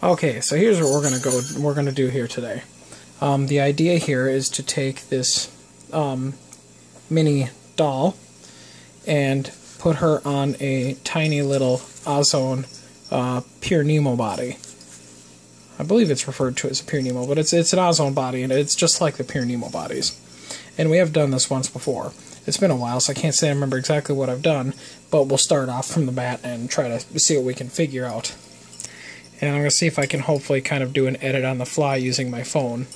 Okay, so here's what we're gonna do here today. The idea here is to take this mini doll and put her on a tiny little Azone Pure Nemo body. I believe it's referred to as a Pure Nemo, but it's an Azone body, and it's just like the Pure Nemo bodies. And we have done this once before. It's been a while, so I can't say I remember exactly what I've done, but we'll start off from the bat and try to see what we can figure out. And I'm going to see if I can hopefully kind of do an edit on the fly using my phone.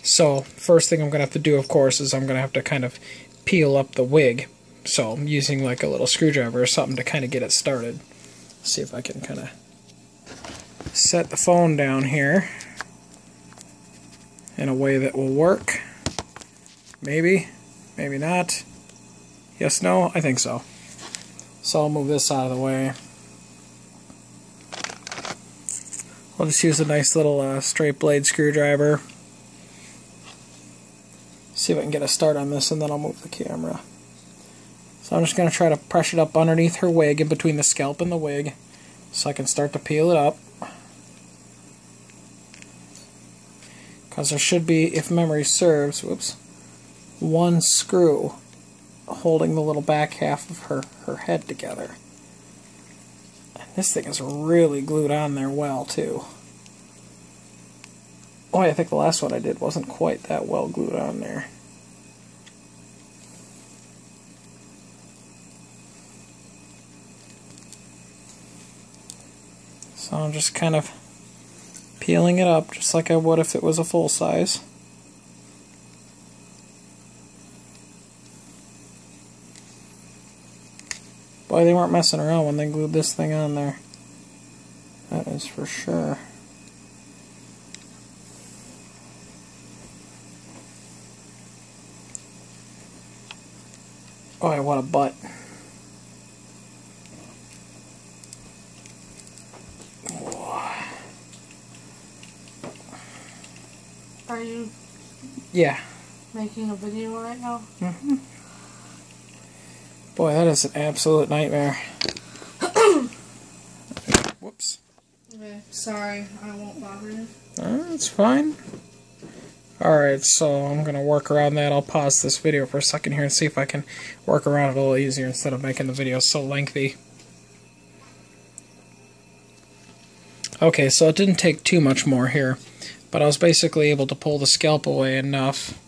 So, first thing I'm going to have to do, of course, is I'm going to have to kind of peel up the wig. So, I'm using like a little screwdriver or something to kind of get it started. See if I can kind of set the phone down here in a way that will work. Maybe, maybe not. Yes, no, I think so. So I'll move this out of the way. I'll just use a nice little straight blade screwdriver. See if I can get a start on this, and then I'll move the camera. So I'm just going to try to press it up underneath her wig, in between the scalp and the wig, so I can start to peel it up. Because there should be, if memory serves, whoops, one screw holding the little back half of her head together. And this thing is really glued on there well, too. Oh, I think the last one I did wasn't quite that well glued on there. So I'm just kind of peeling it up just like I would if it was a full size. Boy, they weren't messing around when they glued this thing on there. That is for sure. Oh, what a butt. Are you making a video right now? Mm-hmm. Boy, that is an absolute nightmare. Whoops. Okay, sorry, I won't bother you. It's fine. Alright, so I'm going to work around that. I'll pause this video for a second here and see if I can work around it a little easier instead of making the video so lengthy. Okay, so it didn't take too much more here, but I was basically able to pull the scalp away enough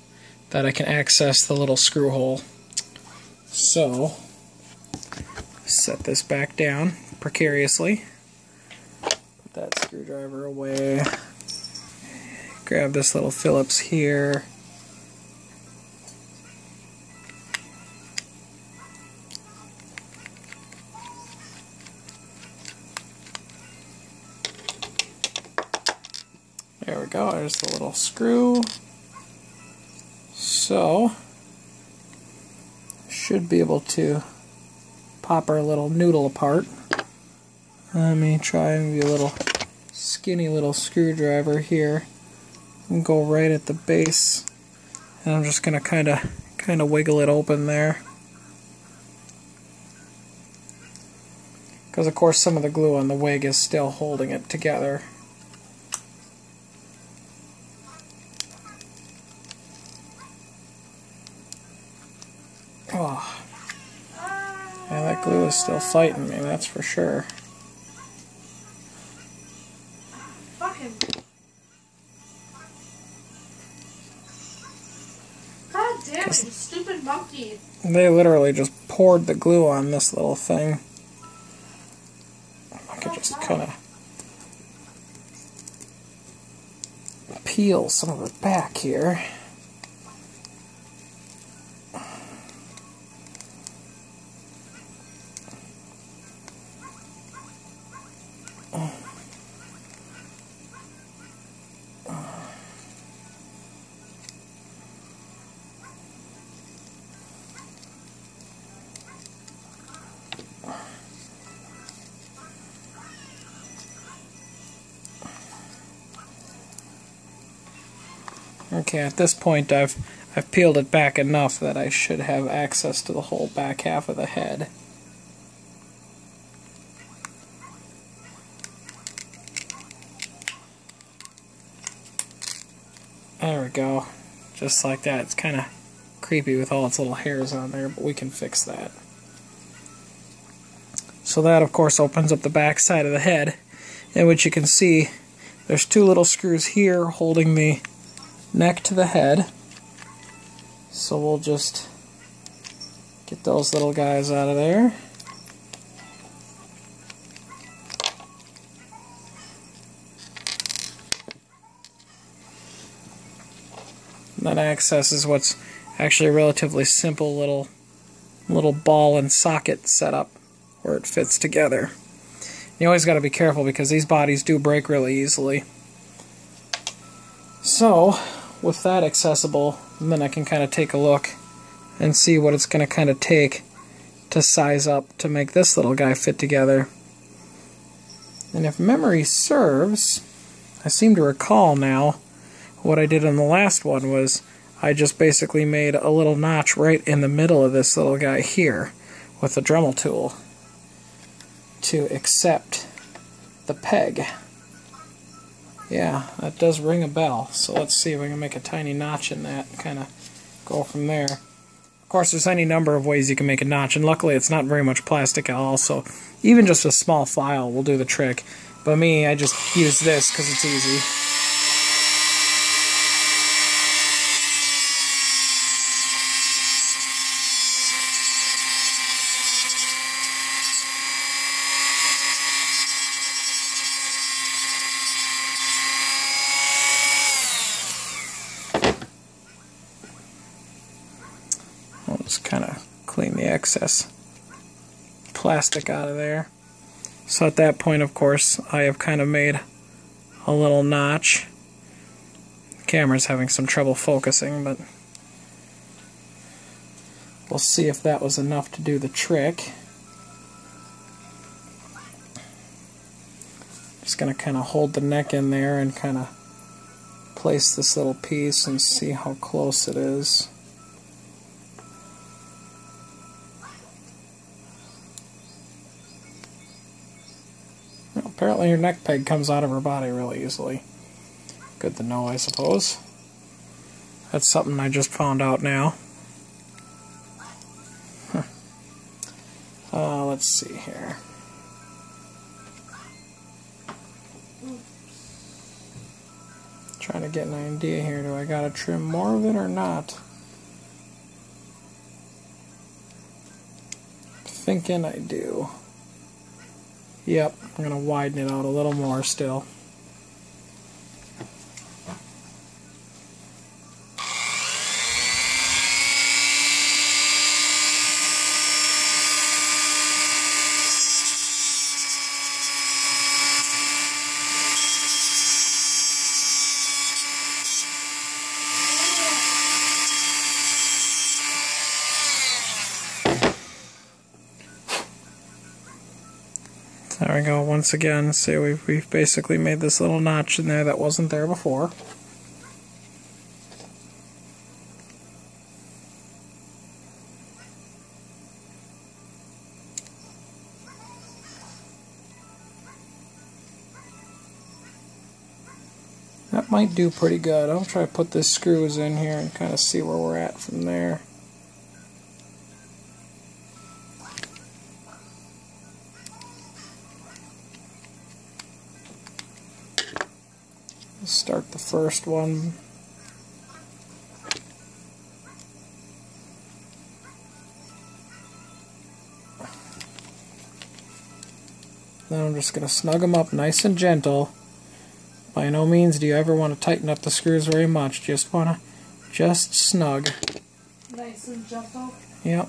that I can access the little screw hole. So, set this back down precariously. Put that screwdriver away. Grab this little Phillips here. There we go, there's the little screw. So, should be able to pop our little noodle apart. Let me try maybe a little skinny little screwdriver here and go right at the base. And I'm just going to kind of wiggle it open there. Because of course some of the glue on the wig is still holding it together. Oh. Yeah, that glue is still fighting me, that's for sure. Fucking. God damn it, you stupid monkey. They literally just poured the glue on this little thing. I could just kind of peel some of it back here. Okay, at this point I've peeled it back enough that I should have access to the whole back half of the head. There we go. Just like that. It's kind of creepy with all its little hairs on there, but we can fix that. So that, of course, opens up the back side of the head, in which you can see there's two little screws here holding the neck to the head. So we'll just get those little guys out of there. And that accesses what's actually a relatively simple little ball and socket setup where it fits together. You always got to be careful because these bodies do break really easily. So, with that accessible, then I can kind of take a look and see what it's going to kind of take to size up to make this little guy fit together. And if memory serves, I seem to recall now, what I did on the last one was I just basically made a little notch right in the middle of this little guy here with the Dremel tool to accept the peg. Yeah, that does ring a bell. So let's see if we can make a tiny notch in that and kind of go from there. Of course, there's any number of ways you can make a notch, and luckily it's not very much plastic at all, so even just a small file will do the trick. But me, I just use this because it's easy. I'll just kind of clean the excess plastic out of there. So at that point, of course, I have kind of made a little notch. The camera's having some trouble focusing, but we'll see if that was enough to do the trick. Just going to kind of hold the neck in there and kind of place this little piece and see how close it is. Well, apparently her neck peg comes out of her body really easily. Good to know, I suppose. That's something I just found out now. Let's see here. Trying to get an idea here. Do I gotta trim more of it or not? Thinking I do. Yep, I'm gonna widen it out a little more still. There we go, once again, see we've basically made this little notch in there that wasn't there before. That might do pretty good. I'll try to put the screws in here and kind of see where we're at from there. Start the first one. Then I'm just going to snug them up nice and gentle. By no means do you ever want to tighten up the screws very much. Just want to snug. Nice and gentle? Yep.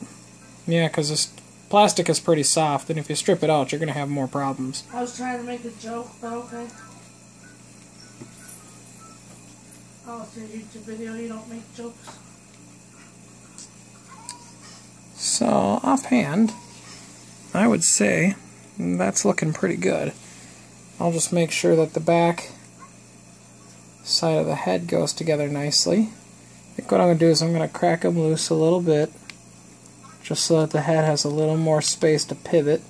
Yeah, because this plastic is pretty soft, and if you strip it out, you're going to have more problems. I was trying to make a joke, but okay. Oh, it's your YouTube video, you don't make jokes. So, offhand, I would say that's looking pretty good. I'll just make sure that the back side of the head goes together nicely. I think what I'm going to do is I'm going to crack them loose a little bit, just so that the head has a little more space to pivot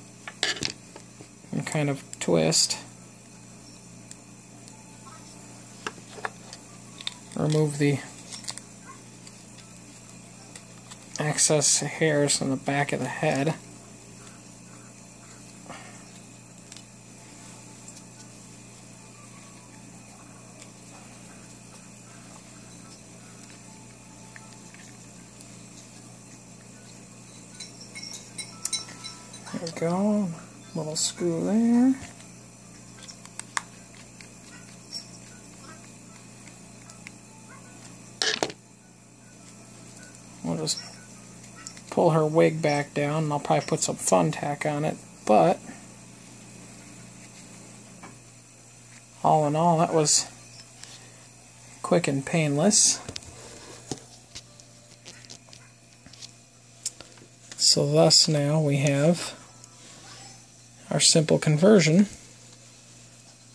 and kind of twist. remove the excess hairs from the back of the head. There we go, little screw there. We'll just pull her wig back down, and I'll probably put some fun tack on it, but all in all, that was quick and painless. So thus now we have our simple conversion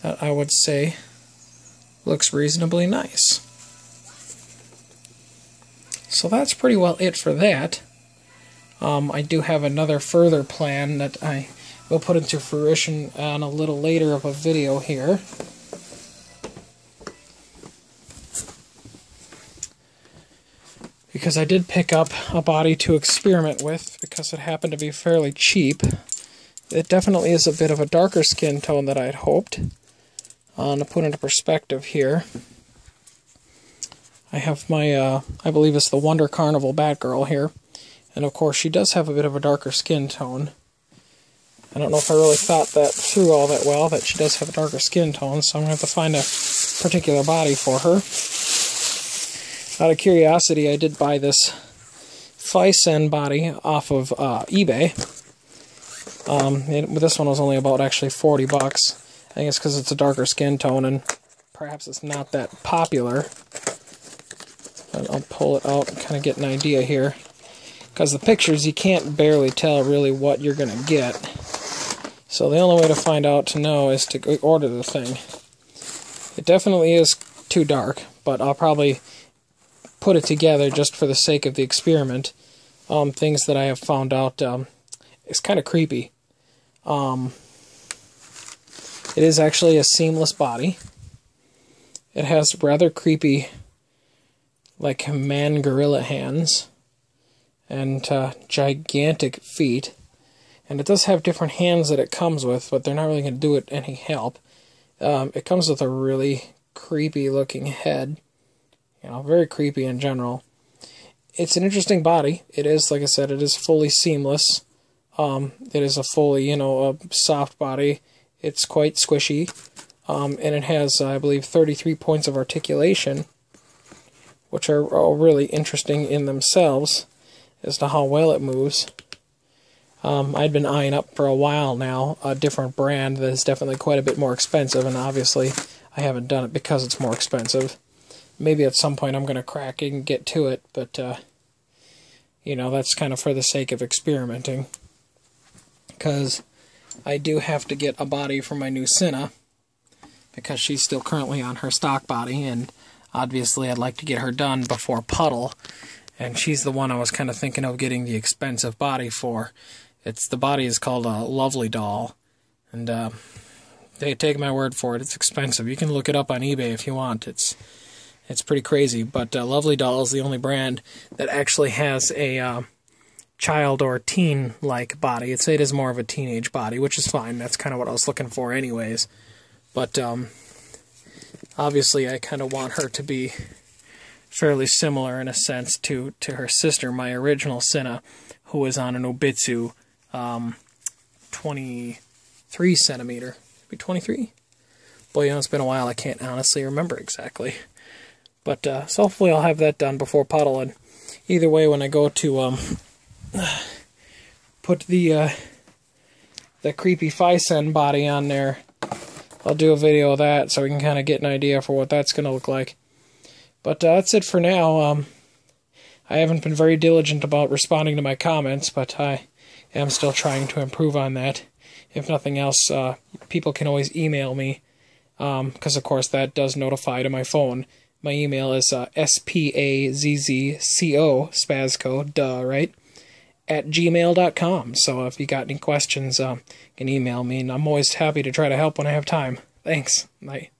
that I would say looks reasonably nice. So that's pretty well it for that. I do have another further plan that I will put into fruition on a little later of a video here. Because I did pick up a body to experiment with because it happened to be fairly cheap. It definitely is a bit of a darker skin tone than I had hoped. To put into perspective here, I have my, I believe it's the Wonder Carnival Batgirl here. And of course she does have a bit of a darker skin tone. I don't know if I really thought that through all that well, that she does have a darker skin tone, so I'm going to have to find a particular body for her. Out of curiosity, I did buy this Azone body off of eBay. This one was only about actually 40 bucks. I think it's because it's a darker skin tone and perhaps it's not that popular. But I'll pull it out and kind of get an idea here. Because the pictures, you can't barely tell really what you're going to get. So the only way to find out to know is to order the thing. It definitely is too dark, but I'll probably put it together just for the sake of the experiment. Things that I have found out, it's kind of creepy. It is actually a seamless body. It has rather creepy, like man gorilla hands, and gigantic feet. And it does have different hands that it comes with, but they're not really going to do it any help. It comes with a really creepy looking head. You know, very creepy in general. It's an interesting body. It is, like I said, it is fully seamless. It is a fully, a soft body. It's quite squishy. And it has, I believe, 33 points of articulation, which are all really interesting in themselves as to how well it moves. I'd been eyeing up for a while now a different brand that is definitely quite a bit more expensive, and obviously I haven't done it because it's more expensive. Maybe at some point I'm going to crack it and get to it, but, that's kind of for the sake of experimenting. Because I do have to get a body for my new Cinna, because she's still currently on her stock body, and obviously I'd like to get her done before Puddle, and she's the one I was kind of thinking of getting the expensive body for. The body is called a Lovely Doll, and take my word for it, it's expensive. You can look it up on eBay if you want. It's pretty crazy, but Lovely Doll is the only brand that actually has a child or teen-like body. It is more of a teenage body, which is fine. That's kind of what I was looking for anyways. But obviously I kind of want her to be fairly similar in a sense to her sister, my original Cinna, who is on an Obitsu 23 centimeter. Maybe 23? Boy, it's been a while. I can't honestly remember exactly. But, so hopefully I'll have that done before Puddle, and either way, when I go to, put the creepy Azone body on there, I'll do a video of that so we can kind of get an idea for what that's going to look like. But, that's it for now. I haven't been very diligent about responding to my comments, but I am still trying to improve on that. If nothing else, people can always email me, because of course that does notify to my phone. My email is spazzco, spazco, duh, right, @gmail.com. So if you got any questions, you can email me, and I'm always happy to try to help when I have time. Thanks. Bye.